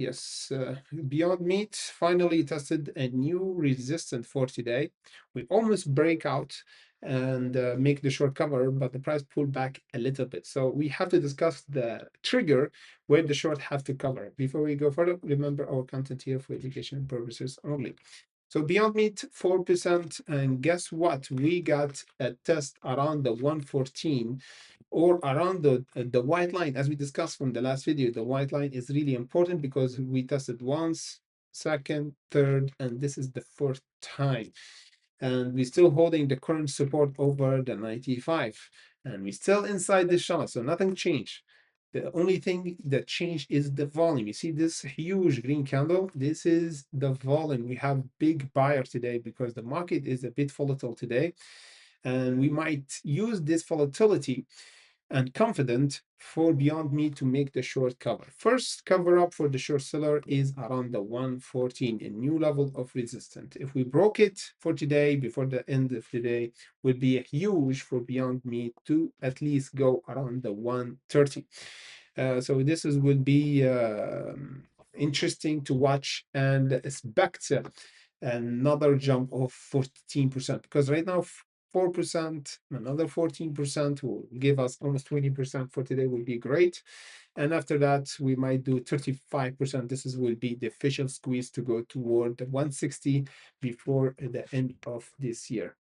Yes, Beyond Meat finally tested a new resistance for today. We almost break out and make the short cover, but the price pulled back a little bit. So we have to discuss the trigger where the short have to cover. Before we go further, remember our content here for education purposes only. So Beyond Meat 4%, and guess what? We got a test around the 114 or around the white line. As we discussed from the last video, the white line is really important because we tested once, second, third, and this is the fourth time. And we're still holding the current support over the 95, and we're still inside this channel, so nothing changed. The only thing that changed is the volume. You see this huge green candle? This is the volume. We have big buyer today because the market is a bit volatile today, and we might use this volatility and confident for Beyond Meat to make the short cover. First cover up for the short seller is around the 114, a new level of resistance. If we broke it for today, before the end of the day, would be huge for Beyond Meat to at least go around the 130. So this is will be interesting to watch and expect another jump of 14%, because right now 4%, another 14% will give us almost 20% for today, will be great. And after that, we might do 35%. This is will be the official squeeze to go toward the 160 before the end of this year.